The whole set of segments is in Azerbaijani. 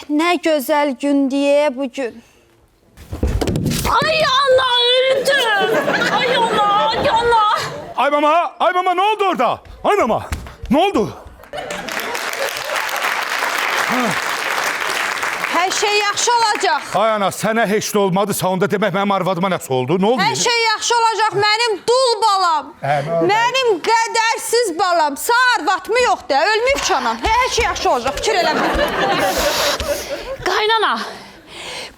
Ne güzel gün diye bugün. Ay ana öldüm. Ay ana, ay ana. Ay mama ne oldu orada? Ay mama ne oldu? Her şey yaxşı olacak. Ay ana sənə heç də olmadısa onda demək mənim arvadıma nəsə oldu? Ne oldu? Her şey yaxşı olacak benim dul balam. ne oldu? Benim qədərsiz balam. Sağ arvatmı yok da ölmüb canım. Her şey yaxşı olacak. Fikir eləmə. Qaynana,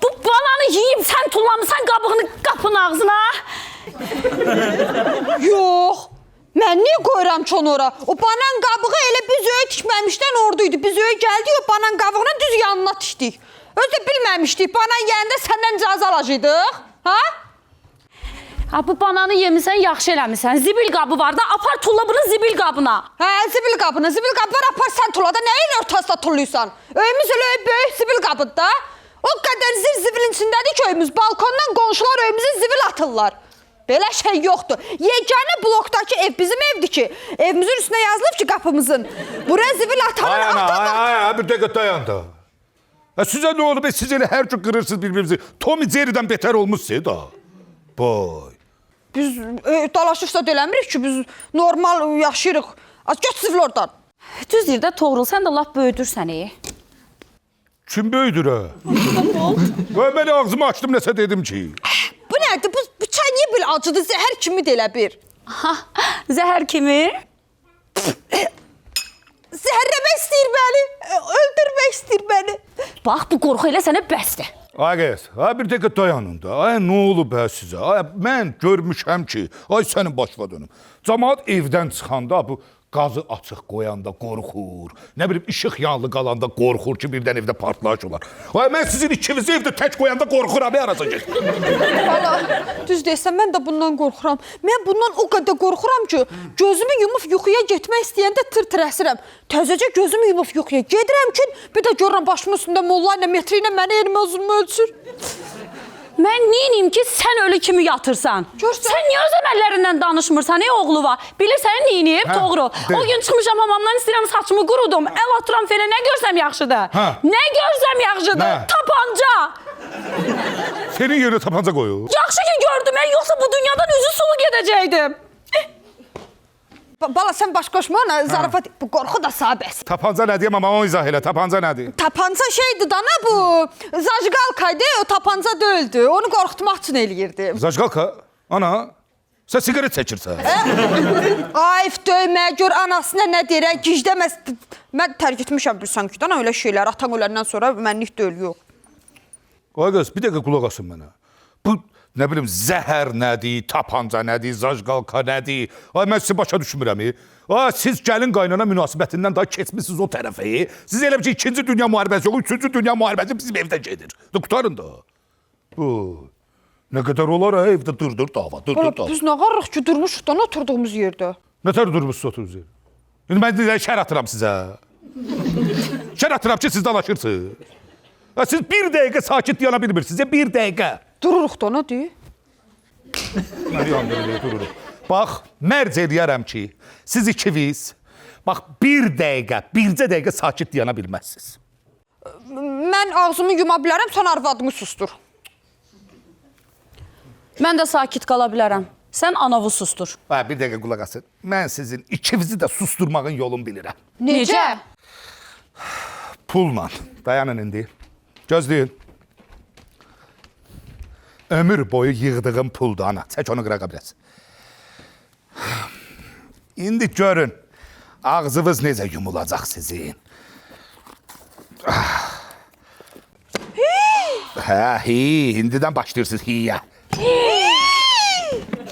bu bananı yiyip sen tullamısan qabığını qapının ağzına. Yok. Mən niyə qoyuram ki onu ora? O banan qabığı elə biz öyə tikməmişdən oradaydı. Biz öyə gəldik, o banan qabığının düz yanına tikdik. Öz də bilməmişdik. Banan yeyəndə səndən icazə alacaqdıq. Ha? Ha, bu bananı yemisən, yaxşı eləmisən. Zibil qabı var da, apar tulla bunu zibil qabına. Hə, zibil qabını. Zibil qabı var, apar sən tullada. Nəyin ortasında tulluysan? Öyümüz elə böyük zibil qabıdır da. O qədər zibilin içindədir ki öyümüz. Balkondan qonşular öyümüzə zibil atırlar. Belə şey yoxdur. Yeganə blokdakı ev bizim evdir ki. Evimizin üstünə yazılıb ki qapımızın. Buraya zibil atanın Ay ana atanın. ay bir dəqiqə dayan da. Sizə nə olub? Siz elə hər gün qırırsınız bir-birinizi. Tom and Jerry'dən betər olmuşsunuz da. Boy. Biz dalaşıqsa deləmirik ki, biz normal yaşayırıq. Az göt zibil oradan. Düz deyir də Toğrul, sən də laf böyüdürsən. Kim böyüdür ha? Mən ağzımı açdım nəsə dedim ki. Bu nədir? Bu çay niyə belə acıdır? Zəhər kimi də elə bir. Ha, zəhər kimi? Zəhərləmək istəyir məni. Öldürmək istəyir məni. Bax, bu qorxu elə sənə bəsdir. Ay qız, ay bir dəqiqə dayanın da. Ay nə olub hə sizə? Ay mən görmüşəm ki, ay sənin başına dönüm. Camaat evdən çıxanda bu qazı açıq qoyanda qorxur. Nə bilim işıq yanlı qalanda qorxur ki, birdən evdə partlayış olar. Ay mən sizin ikinizi evdə tək qoyanda qorxuram, yarasacaq. Valla, düz desəm mən də bundan qorxuram. Mən bundan o qədər qorxuram ki, gözümü yumub yuxuya getmək istəyəndə tir-tir əsirəm. Təzəcə gözümü yumub yuxuya gedirəm ki, bir də görürəm başımın üstündə molla ilə, metri ilə məni elmə uzunmu ölçür. Mən neynim ki, sən ölü kimi yatırsan? Görsən. Sən niyə öz əməllərindən danışmırsan, oğlu var? Bilirsən neyiniyib, Toğrul? O gün çıxmışam hamamdan, istəyirəm saçımı qurudum. Əl atıram fələ, nə görsəm yaxşıdır? Hə. Nə görsəm yaxşıdır? Nə? Tapanca. Senin yerine tapanca qoyur. Yaxşı ki gördüm, yoksa bu dünyadan üzü sulu gedəcəkdim. Bala sən baş qoşma ona, zarafat. Bu qorxu da sağ bəs. Tapanca nə deyəm, amma onu izah elə. Tapanca nədir? Tapanca şeydi dana bu. Zajgalkaydı, o tapanca döldü. Onu qorxutmaq üçün eləyirdim. Zajgalka, ana, sən sigaret çəkirsən. Ayf döymə, gör anasına nə deyirək, gicdəməz. Mən tərk etmişəm bilsən ki, dana öyle şeylər. Atan öləndən sonra mənlik deyil, yox. Ay qız, bir dəqiqə qulaq asın mənə. Bu, nə bilim, zəhər nədir, tapanca nədir, zajgalka nədir? Ay, mən sizi başa düşmürəm. Ay, siz gəlin qaynana münasibətindən daha keçmişsiniz o tərəfə. Siz elə bir ki, 2-ci Dünya müharibəsi yox, 3-cü Dünya müharibəsi bizim evdə gedir. Qurtarın da. Bu, nə qədər olar ha, evdə dır-dır dava, dır-dır dava. Biz nə qarırıq ki, durmuşuq da oturduğumuz yerdə. Nətər durmuşsunuz oturduğunuz yer? İndi mən şər atıram sizə. Şər atıram ki, siz dalaşırsınız. Siz bir dəqiqə sakit yana bilmirsiniz, bir dəqiqə. Dururuq da, nə deyir? Məni yandırır, dururuq. Bax, mərc eləyərəm ki, siz ikiniz, bax, bircə dəqiqə sakit yana bilməzsiniz. Mən ağzımı yuma bilərəm, sən arvadımı sustur. Mən də sakit qala bilərəm. Sən anavu sustur. Bir dəqiqə qulaq asın. Mən sizin ikinizi də susturmağın yolunu bilirəm. Necə? Pulla. Dayanın indi. Gözləyin. Ömür boyu yığdığım puldu, ana. Çək onu qırağa biraz. İndi görün, ağzınız necə yumulacaq sizin. Hə, indidən başlayırsınız hiyə.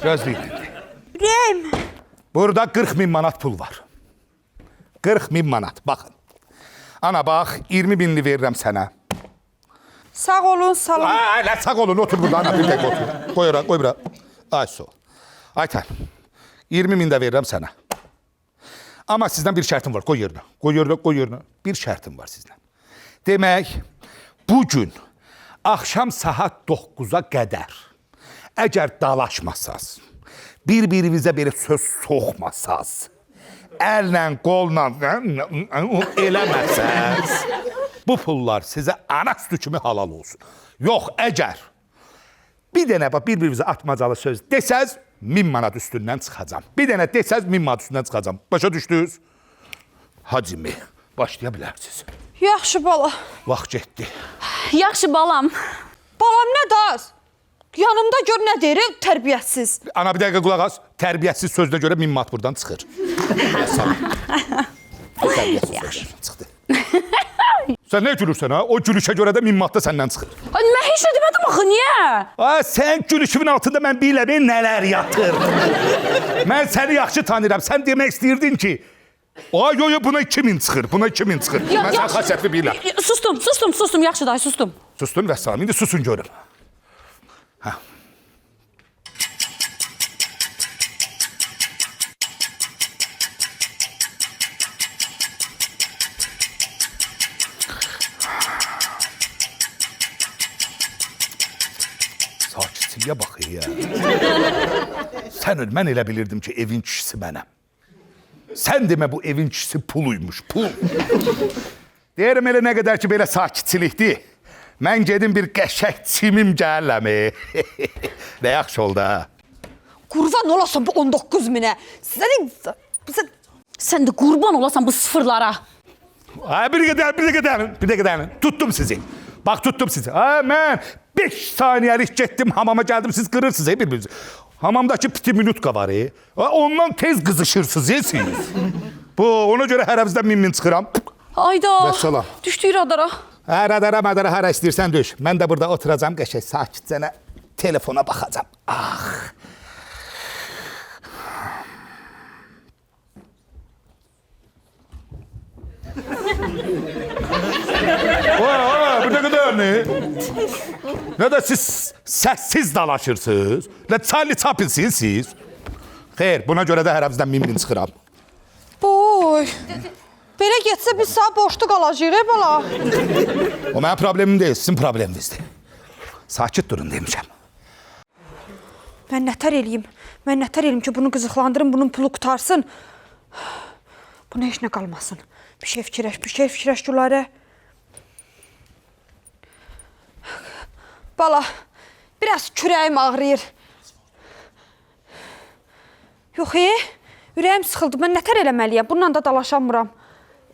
Gözləyin indi. Rəm. Burada 40 bin manat pul var. 40 bin manat, baxın. Ana, bax, 20 binli verirəm sənə. Sağ olun, salam. Ay, sağ olun, otur burada, ana, bir dəqiqə otur. Qoy ora, qoy bura. Ay, sol. Aytən, 20 min də verirəm sənə. Amma sizdən bir şərtim var, qoy yerinə. Qoy yerinə. Bir şərtim var sizdən. Demək, bugün axşam saat 9-a qədər əgər dalaşmasaz, bir-birinizə belə söz soxmasaz, əllə, qolla eləməsəz, bu pullar sizə ana sütü kimi halal olsun. Yox, əgər bir dənə bir-birinizə atmacalı söz desəz, 1000 manat üstündən çıxacam. Bir dənə desəz, 1000 manat üstündən çıxacam. Başa düşdünüz? Hacimi, başlaya bilərsiniz. Yaxşı bala. Vaxt getdi. Yaxşı balam. Balam nə daz? Yanımda gör nə deyir, tərbiyəsiz. Ana bir dəqiqə qulaq as. Tərbiyəsiz sözünə görə 1000 manat buradan çıxır. Tərbiyəsiz sözdən çıxdı. Sən nə gülürsən ha? O gülüşə görə də 1000 manat da səndən çıxır. Ay, mən heç nə demədim axı, niyə? Sən gülüşümün altında mən biləməyim nələr yatır. Mən səni yaxşı tanıyıram. Sən demək istəyirdin ki, yo, buna 2000 çıxır, buna 2000 çıxır. Mən sən xasiyyətli bilirəm. Sustum, yaxşı dayı, sustum. Sustun və salam, indi susun görüm. Sakitçiliyə bax ya. Sən öl, mən elə bilirdim ki, evin kişisi mənəm. Sən demə bu evin kişisi puluymuş, pul. Deyirəm elə nə qədər ki, belə sakitçilikdir. Mən gedim bir qəşək çimim gəlləmi. Nə yaxşı oldu ha. Qurban olasan bu 19 minə. Sən də qurban olasan bu sıfırlara. Ay, bir qədər. Tuttum sizi. Bax, tuttum sizi. Ay, mən 5 saniyəlik getdim, hamama gəldim, siz qırırsınız bir-birinizi. Hamamdakı piti minutka var. Ondan tez qızışırsınız, siz. Ona görə hərəmizdən 1000 çıxıram. Ayda, Vəssalam. düşdük radara. Radara, hara istəyirsən düş. Mən də burada oturacam, qəşək sakitcənə telefona baxacam. Bir də qədər ne? Nə də siz səssiz dalaşırsınız? Nə Charlie Chaplin'siniz siz? Xeyr, buna görə də hərəmizdən 1000 çıxıram. Boy. Belə getsə biz sağ boşda qalacağıq, bala. O mənim problemim deyil, sizin probleminizdir. Sakit durun demişəm. Mən nətər eləyim ki, bunu qızıqlandırım, bunun pulu qutarsın. Buna heç nə qalmasın. Bir şey fikirləş Gülarə. Bala, biraz kürəyim ağrıyır. Yox, ürəyim sıxıldı. Mən nətər eləməliyəm? Bununla da dalaşamıram.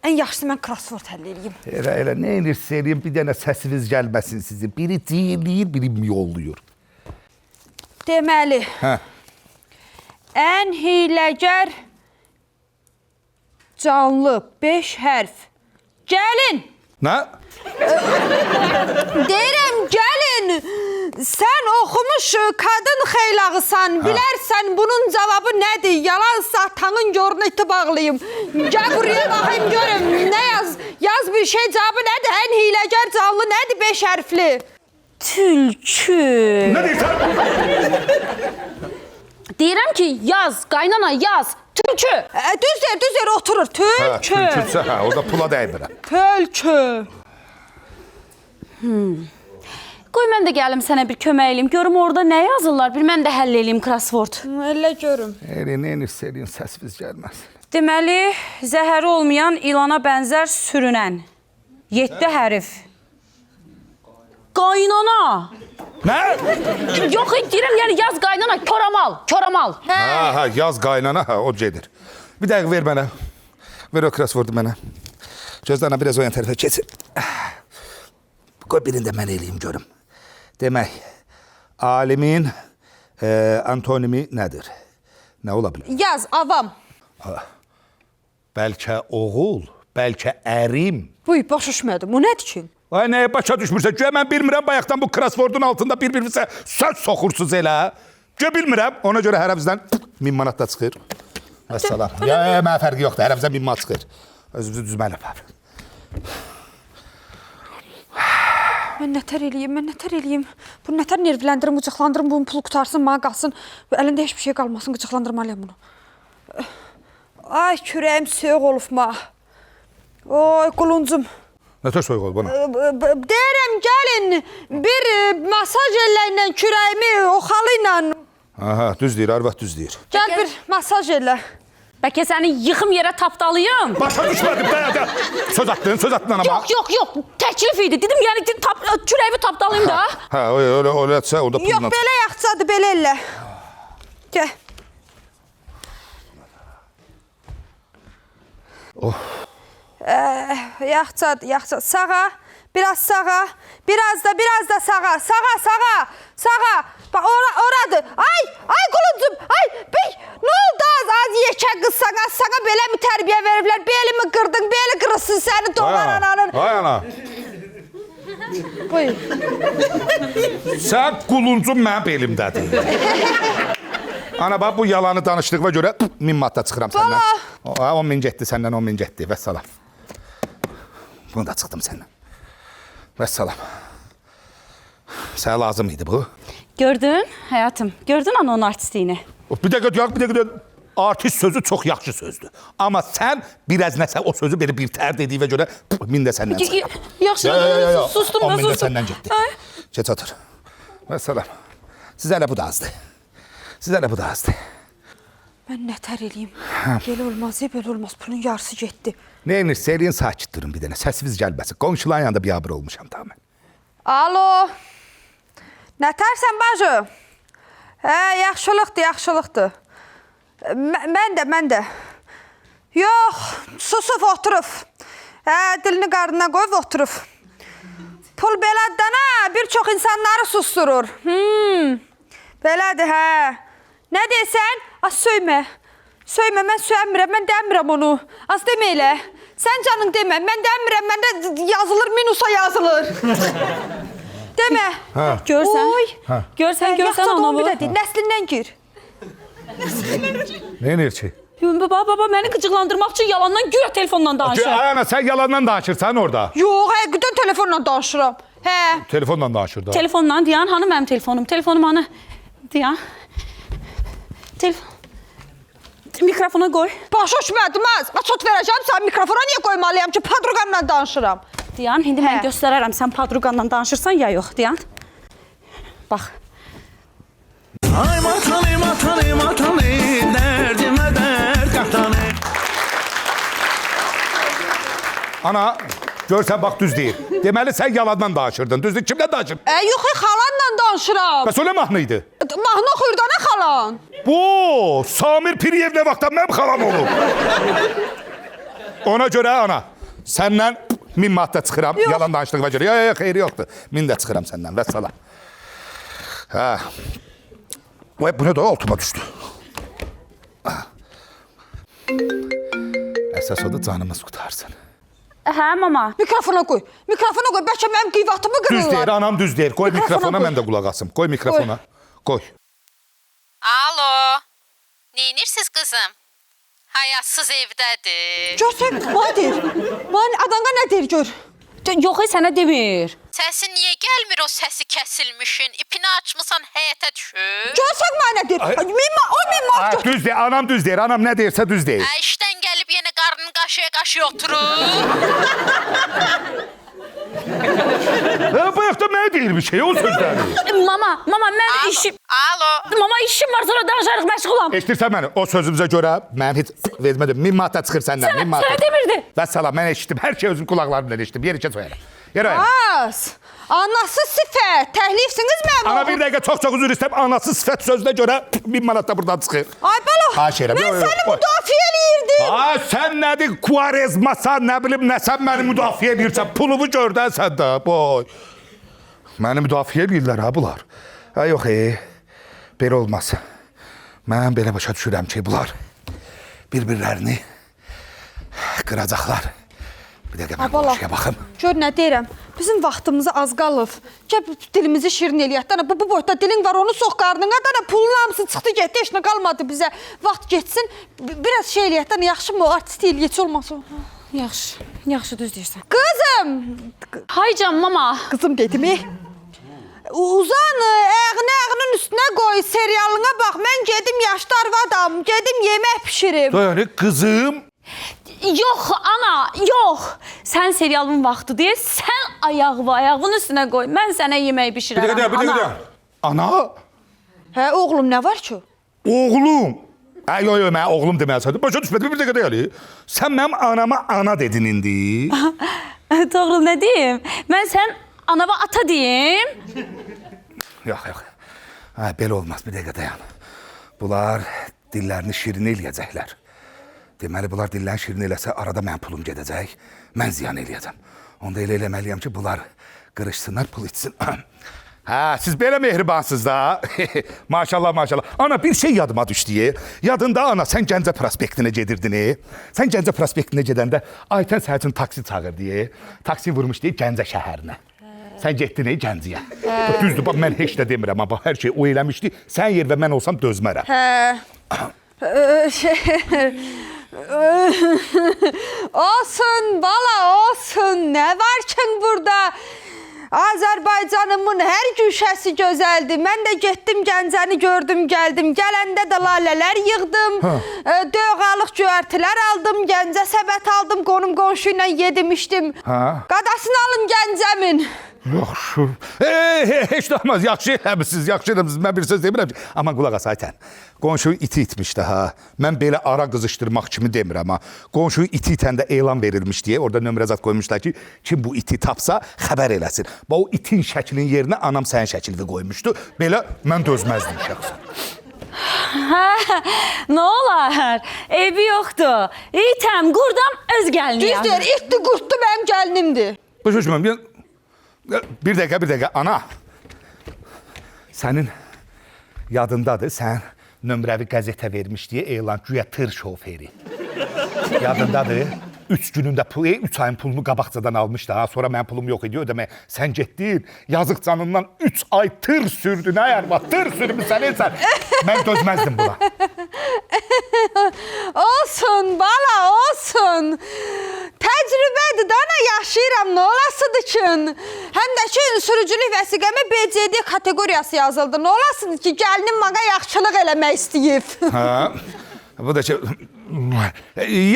Ən yaxşısı mən crossword həll eləyim. Elə nə edirsə eləyim, bir dənə səsiniz gəlməsin sizin. Biri deyirləyir, biri yollayır. Deməli, ən hiyləgər canlı 5 hərf. Gəlin! Nə? Deyirəm, gəlin! Sən oxumuş qadın xeylağısan, bilərsən bunun cavabı nədir? Yalan satanın görünü iti bağlayım. Gəl buraya baxayım görüm, nə yaz? Yaz bir şey, cavabı nədir? Ən hiyləgər canlı nədir 5 hərfli? Tülkü. Nə deyirsən? Deyirəm ki, yaz, qaynana yaz. Tülkü. Düz deyir, oturur. Tülkü. Tülküsə, orada pula dəymirəm. Tülkü. Qoy mən də gəlim sənə bir kömək eləyim. Görüm orada nə yazırlar, bir mən də həll eləyim crossword. Elə görüm. Elin, səsiniz gəlməsin. Deməli, zəhəri olmayan ilana bənzər sürünən. 7 hərf. Qaynana. Nə? Yox, deyirəm, yəni yaz qaynana, koramal. Yaz qaynana, o gedir. Bir dəqiq ver mənə. Ver o crosswordu mənə. Gözlərinə biraz o yan tərəfə keçir. Qoy birində mən eləyim görüm. Demək, alimin antonimi nədir? Nə ola bilər? Yaz, avam. Bəlkə oğul, bəlkə ərim. Buy, başa düşmədim. O nədir ki? Ay, nəyə başa düşmürsən? Güya mən bilmirəm, bayaqdan bu crosswordun altında bir-birinizə söz soxursunuz elə. Güya bilmirəm, ona görə hərəmizdən 1000 manat da çıxır. Vəssalam. Mənə fərqi yoxdur, hərəmizdən 1000 manat çıxır. Özümüzü düzmələm. Mən nətər eləyim? Bunu nətər nervləndirim, qıcıqlandırım, bunun pulu qutarsın, mənə qalsın. Əlində heç bir şey qalmasın, qıcıqlandırmalıyam bunu. Ay, kürəyim soyuq olubma. Oy, quluncum. Nətər soyuq olub bana? Deyirəm, gəlin, bir masaj eləylə kürəyimi oxalı ilə. Aha, düz deyir, arvad düz deyir. Gəl bir masaj elə. Bəlkə səni yıxım yerə tapdalayım. Başa düşmədim. Söz atdın anama. Yox, təklif idi. Dedim, yəni kürəyimi tapdalayım da. Hə, öylətsə, o da Yox, pulla. belə yaxşıdır, belə elə. Gəl. Yaxşıdır. Sağa, biraz sağa, biraz da sağa. Sağa. Bax, oradır. Ay quluncum, nə oldu az yekə qız sana belə mi tərbiyə veriblər? Belimi qırdın, beli qırılsın səni doğan ananın. Ay ana. Buyur. Sən quluncun mənim belimdədir. Ana, bax, bu yalanı danışdığıma görə 1000 manat çıxıram səndən. 10 min getdi səndən, 10 min getdi. Vəssalam. Bunu da çıxdım səndən. Vəssalam. Sənə lazım idi bu. Gördün, həyatım, gördün ana onun artistliyini. Bir dəqiqə. Artist sözü çox yaxşı sözdür. Amma sən biraz nəsə o sözü belə bir tər dediyinə görə 1000 də səndən çıxır. Yaxşı, sustum 10 min də sustum. səndən getdi. Geç otur. Vəssalam. Sizə elə bu da azdır. Mən nətər eləyim? Belə olmaz, belə olmaz. Bunun yarısı getdi. Nə edirsə eləyin, sakit durun bir dənə. Səsiniz gəlməsin. Qonşuların yanında biabır olmuşam tamam. Alo. Nətərsən bacı? Hə, yaxşılıqdır. Mən də. Yox, susub oturub. Hə, dilini qarnına qoyub oturub. Pul belədən bir çox insanları susturur. Belədir, hə. Nə deyirsən? Az söymə. Söymə, mən söyəmirəm, mən demirəm onu. Az demə elə. Sən canın demə, mən demirəm, məndə yazılır, minusa yazılır. Demə. Görsən ana bu. Nəslindən gir. Nə edir ki? Baba, məni qıcıqlandırmaq üçün yalandan güya telefonla danışır. Ana, sən yalandan danışırsan orada. Yox, həqiqətən telefonla danışıram. Hə. Telefonla danışır da. Telefonla deyən, hanı mənim telefonum? Telefonum hanı? Deyən. Mikrofona qoy. Başa düşmədim az. Açot verəcəm, sən mikrofona niyə qoymalıyam ki, padruqamla danışıram. Deyən, indi mən göstərərəm, sən padruqanla danışırsan ya yox, deyən. Bax. Ay matanı, dərdimə dərd qatanı. Ana, görsən bax düz deyir. Deməli sən yalandan danışırdın. Düzdür, kimlə danışır? Yox, xalanla danışıram. Bəs o nə mahnı idi? Mahnı oxuyur da nə xalan? Bu, Samir Piriyev nə vaxtdan mənim xalam olub. Ona görə ana, səndən 1000 manat çıxıram. Yalan danışdığıma görə. Yox, xeyri yoxdur. 1000 də çıxıram səndən. Vəssalam. Hə. Bu nə də altıma düşdü. Əsas odur canımız qutarsın. Hə, mama. Mikrofona qoy. Bəlkə mənim qiyvatımı Düz deyir, qırırlar. anam düz deyir. Qoy mikrofona, qoy. mən də qulaq asım. Qoy mikrofona. Qoy. Alo, neyinirsiniz kızım? Hayatsız evdədir. Görsən, nə deyir? Adana nə deyir gör? Yox, sənə demir. Səsi niyə gəlmir o səsi kəsilmişin? İpini açmısan həyətə düşür. Görsən nə deyir? Ay. 1000 manat. Düz deyir, anam düz deyir. Anam nə deyirsə düz deyir. İşdən gəlib yenə qarnını qaşıya oturur. Bu hafta mənə deyir bir şey, o sözləri. Mama, mən işim... Alo. Mama, işim var, sonra danışarıq, məşğulam. Eşitirsən məni, o sözümüzə görə mən heç vermədim. 1000 manat çıxır səndən, 1000 manat. Sənə demirdi. Vəssalam, mən eşitdim. Hər şey özüm qulaqlarımla eşitdim. Yer içə soyarım. Yer ayırım. Az. Anası sifət. Təhlifsiniz mənim Ana oğlum. bir dəqiqə çox üzr istəyirəm. Anası sifət sözünə görə 1000 manat da buradan çıxır. Ay bala. Xahiş edirəm. Mən Yox, yox, səni qoy. müdafiə eləyirdim. Ay sən nədir? Kuarezmasan, nə bilim, nə sən məni müdafiə edirsən? Pulumu gördən sən də. Boy. Məni müdafiə edirlər ha bunlar. Ha yox, belə olmaz. Mən belə başa düşürəm ki, bunlar bir-birlərini qıracaqlar. Bir dəqiqə mən Abala, qonşuya baxım. gör nə deyirəm. Bizim vaxtımıza az qalıb. Gəl dilimizi şirin eləyək. Dana bu boyda dilin var, onu sox qarnına. Dana pulun hamısı çıxdı getdi, heç nə qalmadı bizə. Vaxt getsin. Biraz şey eləyək. Dana yaxşı mı? Artist eləyək, heç olmasın. Yaxşı, düz deyirsən. Qızım. Haycan, mama. Qızım dedim. Uzan, ayağının üstünə qoy, serialına bax. Mən gedim yaşlı arvadam, gedim yemək pişirim. Yəni qızım. Yox, ana, yox. Sən serialın vaxtı deyil, sən ayağının üstünə qoy. Mən sənə yemək Bir bişirərəm, dəqiqə. Ana. Hə, oğlum, nə var ki? Oğlum. Yo, mən oğlum deməlisən. Başa düşmədin, bir dəqiqə deyəli. Sən mənim anama ana dedin indi. Toğrul, nə deyim? Mən sən anava ata deyim. Yox. Belə olmaz, bir dəqiqə dayan. Bunlar dillərini şirin eləyəcəklər. Deməli, bunlar dillərini şirin eləsə, arada mən pulum gedəcək. Mən ziyan eləyəcəm. Onda elə eləməliyəm ki, bunlar qırışsınlar, pul içsin. Siz belə mehribansınız da. Maşallah. Ana, bir şey yadıma düşdü. Yadında ana, sən Gəncə prospektinə gedirdin. Sən Gəncə prospektinə gedəndə Aytən sənin üçün taksi çağırdı. Taksi vurmuş deyə Gəncə şəhərinə. Sən getdin Gəncəyə. Düzdür, bax, mən heç də demirəm, amma hər şey o eləmişdi. Sən yer və mən olsam dözmərəm. Olsun bala, olsun. Nə var ki burada? Azərbaycanımın hər güşəsi gözəldir. Mən də getdim Gəncəni gördüm, gəldim. Gələndə də lalələr yığdım. Döğalıq göyərtilər aldım. Gəncə səbət aldım. Qonum qonşu ilə yedim, içdim. Qadasını alın Gəncəmin. Yaxşı. Heç də olmaz. Yaxşı eləmişsiniz, Mən bir söz demirəm ki. Amma qulaq as, Aytən. Qonşu iti itmiş də, Mən belə ara qızışdırmaq kimi demirəm, Qonşu iti itəndə elan verilmiş deyə orada nömrəzat qoymuşlar ki, kim bu iti tapsa xəbər eləsin. O itin şəklinin yerinə anam sənin şəklini qoymuşdu. Belə mən dözməzdim şəxsən. Nə olar? Eybi yoxdur. İtəm, qurdam, öz gəliniyəm. Düzdür, itdi, qurtdu mənim gəlinimdir. Başa düşməm. Bir dəqiqə, ana. Sənin yadındadır, sən nömrəvi qəzetə vermiş deyə elan, güya tır şoferi. Yadındadır, 3 günündə pulu, 3 ayın pulunu qabaqcadan almışdı. Sonra mənim pulum yox idi, ödəmək. Sən getdin, yazıq canından 3 ay tır sürdün, tır sürmüsən, Mən dözməzdim buna. Olsun bala, olsun. Təcrübədir da, ana yaşayıram, nə olasıdır ki? Həm də ki, sürücülük vəsiqəmə BCD kateqoriyası yazıldı. Nə olasıdır ki, gəlinim mənə yaxşılıq eləmək istəyib. Bu da ki,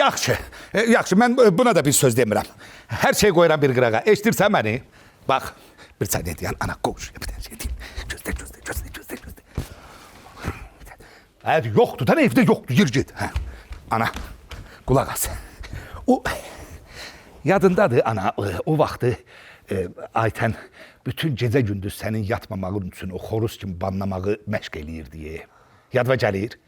yaxşı, mən buna da bir söz demirəm. Hər şey qoyuram bir qırağa. Eşidirsən məni? Bax, bir saniyə deyən, ana qonşuya bir dənə şey deyim. Gözlə. Yoxdur da, evdə yoxdur, yer get. Ana, qulaq as. O, yadındadır, ana, o vaxtı Aytən bütün gecə gündüz sənin yatmamağın üçün o xoruz kimi banlamağı məşq eləyir deyə. Yadva gəlir.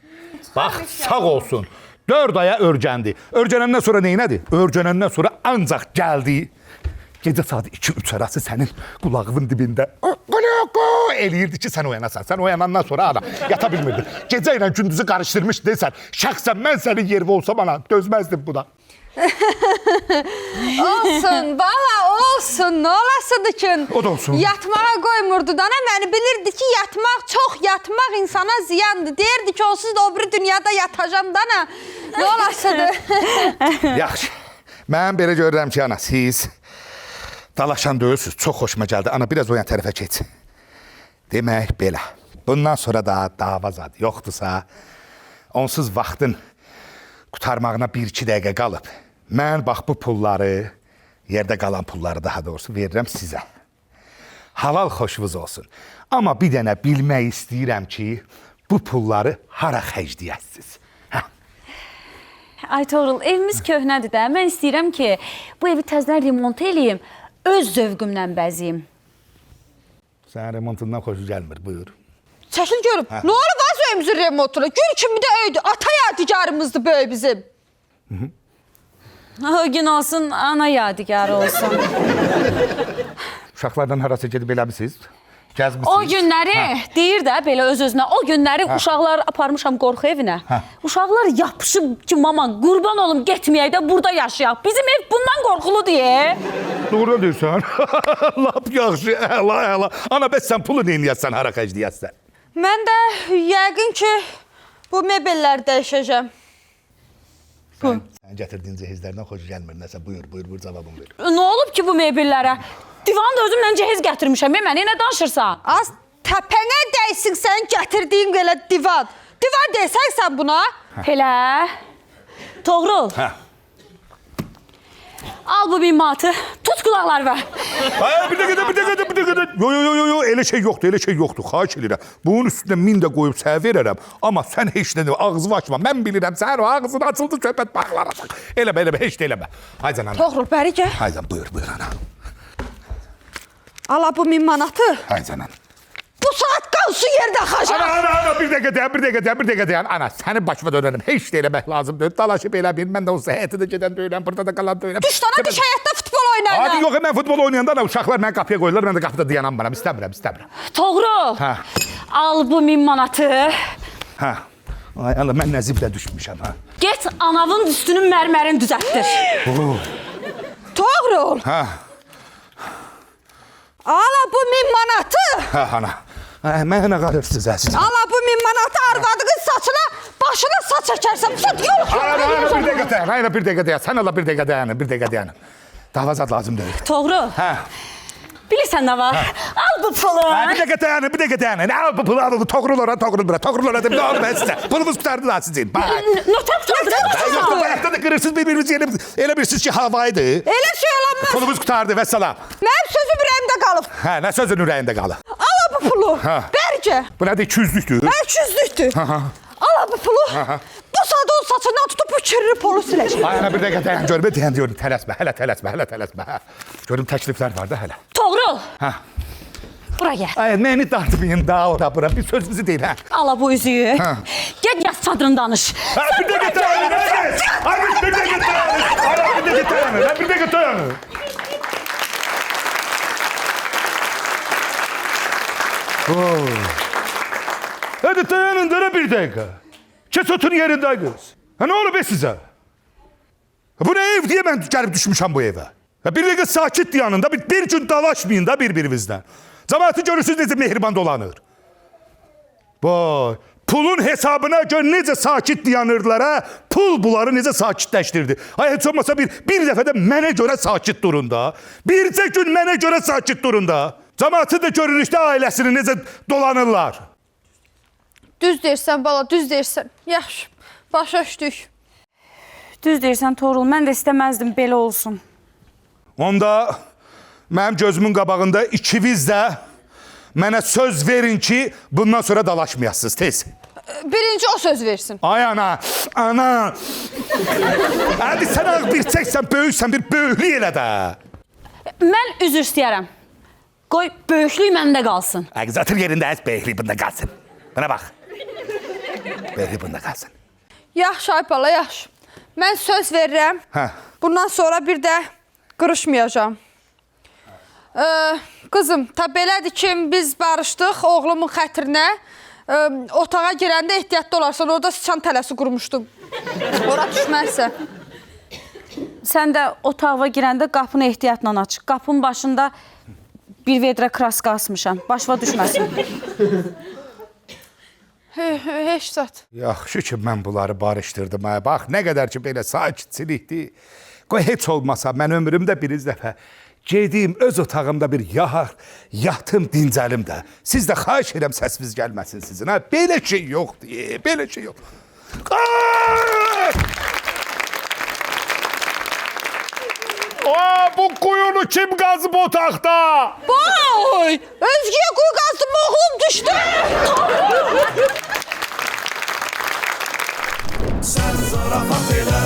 Bax, sağ olsun. 4 aya örgəndi. Örgənəndən sonra neynədi? Örgənəndən sonra ancaq gəldi. Gecə saat 2-3 arası sənin qulağının dibində eləyirdi ki, sən oyanasan. Sən oyanandan sonra ana yata bilmirdin. Gecə ilə gündüzü qarışdırmış deyirsən. Şəxsən mən sənin yerində olsam ana dözməzdim buna. Olsun bala, olsun. Nə olasıdır ki? O da olsun. Yatmağa qoymurdu da, məni bilirdi ki, çox yatmaq insana ziyandır. Deyirdi ki, onsuz da o bir dünyada yatacam da, nə olasıdır? Yaxşı. Mən belə görürəm ki, ana, siz dalaşan döyülsünüz. Çox xoşuma gəldi. Ana, biraz o yan tərəfə keç. Demək belə. Bundan sonra da dava zad yoxdursa, onsuz vaxtın qutarmağına 1-2 dəqiqə qalıb. Mən bax bu pulları, yerdə qalan pulları daha doğrusu verirəm sizə. Halal xoşunuz olsun. Amma bir dənə bilmək istəyirəm ki, bu pulları hara xərcləyəsiniz? Ay Toğrul, evimiz köhnədir də. Mən istəyirəm ki, bu evi təzdən remont eləyim, öz zövqümlə bəziyim. Sənin remontundan xoşu gəlmir, buyur. Çəkil görüm. Nə olub az evimizin remontuna? Gül kimi də öydü. Ata yadigarımızdır böyle bizim. O gün olsun, ana yadigarı olsun. Uşaqlardan harası gedib eləmisiniz? Gəzmisiniz? O günləri, deyir də belə öz-özünə, o günləri uşaqlar aparmışam qorxu evinə. Uşaqlar yapışıb ki, mama, qurban olum, getməyək də burada yaşayaq. Bizim ev bundan qorxulu deyə. Doğru deyirsən. Lap yaxşı, əla. Ana, bəs sən pulu neyniyəsən, hara xərcləyəsən? Mən də yəqin ki, bu mebelləri dəyişəcəm. Sən gətirdiyin cehizlərdən xoş gəlmir. Nəsə, buyur, cavabını ver. Nə olub ki bu mebellərə? Divan da özümlə cehiz gətirmişəm. Mənə nə danışırsan? Az təpənə dəysin sən gətirdiyin belə divan. Divan deysən sən buna? Elə. Toğrul. Al bu 1000 manatı, tut qulaqlar və Ay, bir dəqiqə. Yo, elə şey yoxdur. Xahiş edirəm. Bunun üstünə 1000 də qoyub sənə verərəm. Amma sən heç nə ağzını açma. Mən bilirəm sən o ağzını açıldı söhbət bağlanacaq. Eləmə, heç də eləmə. Haycan ana. Toğrul, bəri gəl. Haycan buyur ana. Ala bu 1000 manatı. Haycan ana. Bu saat qalsın yerdə xaca. Ana, bir dəqiqə dayan. Ana, səni başıma dönərəm. Heç də eləmək lazımdır. Dalaşıb elə bil. Mən də olsa həyətdə gedən deyiləm, burada da qalan deyiləm. Üç dana bir həyətdə futbol oynayır. Hadi yox, mən futbol oynayanda da uşaqlar mən qapıya qoyurlar, mən də qapıda dayanam bana. İstəmirəm. Toğrul, Hə. al bu 1000 manatı. Hə. Ay Allah, mən nəziblə düşmüşəm, ha. Get anavın üstünün mərmərini düzəltdir. Toğrul. Hə. Ala bu 1000 manatı. Hə, ana. Ay, mənə qarırsınız əziz. Ala bu 1000 manatı arvadının saçına, başına saç çəkərsən. Bu saat yol Ana, bir dəqiqə dayan. Sən Allah bir dəqiqə dayan. Davazat lazım deyil. Toğrul, Hə. bilirsən nə var? Al bu pulu. Bir dəqiqə dayan. Nə al bu pulu, al bu toğrul ora da bir alım mən sizə. Pulumuz qutardı da sizin. Bax. Nötər Yoxdur, tutardın. bayaqda da qırırsınız bir-birinizi elə bilirsiniz ki, havaydı. Elə şey olanmaz. Pulumuz qutardı, vəssalam. Mənim sözüm ürəyimdə qalıb. Hə, nə sözün ürəyində qalır? Ala bu pulu. Hə. Bərcə. Bu nədir, 200-lükdür? Mən 200-lükdür. Ala bu pulu. Bu saat onun saçından tutup bu kirli polu siləcək. Ay, ana bir dəqiqə dayan, görmə deyən tələsmə, hələ tələsmə. Görüm təkliflər var da hələ. Toğrul, Hə. bura gəl. Ay, məni dartmayın da ora bura, bir sözünüzü deyil, hə. Ala bu üzüyü. Hə. Get yaz çadırını danış. Ha, bir dəqiqə dayanın, ay, bir dəqiqə dayanın. Ay, bir dəqiqə dayanın. Hadi dayanın da bir dəqiqə. Kes oturun yerində qız. Ha, nə olub sizə? Bu nə ev deyə mən gəlib düşmüşəm bu evə. Bir dəqiqə sakit dayanın da, bir gün dalaşmayın da bir-birinizdən. Cəmaatı görürsünüz necə mehriban dolanır. Vay, pulun hesabına görə necə sakit dayanırdılar, ha? Pul bunları necə sakitləşdirdi. Ay, heç olmasa bir dəfə də mənə görə sakit durun da. Bircə gün mənə görə sakit durun da. Cəmaatı da görürük də ailəsini necə dolanırlar. Düz deyirsən bala, düz deyirsən. Yaxşı, başa düşdük. Düz deyirsən Toğrul, mən də istəməzdim belə olsun. Onda mənim gözümün qabağında ikiniz də mənə söz verin ki, bundan sonra dalaşmayasınız, tez. Birinci o söz versin. Ay ana. Hadi sən ağ bir çəksən, böyüksən, bir böyüklük elə də. Mən üzr istəyərəm. Qoy böyüklük məndə qalsın. Zatır yerində əz, böyüklük bunda qalsın. Buna bax. Böyüklük bunda qalsın. Yaxşı ay bala, yaxşı. Mən söz verirəm. Hə. Bundan sonra bir də qırışmayacağam. Qızım, ta belədir ki, biz barışdıq oğlumun xətrinə. Otağa girəndə ehtiyatlı olarsan, orada sıçan tələsi qurmuşdum. Ora düşmərsə. Sən də otağa girəndə qapını ehtiyatla aç. Qapının başında bir vedrə kraska asmışam. Başıma düşməsin. Heç zat. Yaxşı ki, mən bunları barışdırdım. Bax, nə qədər ki, belə sakitçilikdir. Qoy, heç olmasa, mən ömrümdə bir dəfə gedim, öz otağımda bir yatım, dincəlim də. Siz də xahiş edirəm səsiniz gəlməsin sizin. Belə şey yoxdur, belə şey yoxdur. Bu kuyunu kim qazıb otaqda? Boy! Özgəyə quyu qazdım, oğlum düşdü. Sən zarafat elə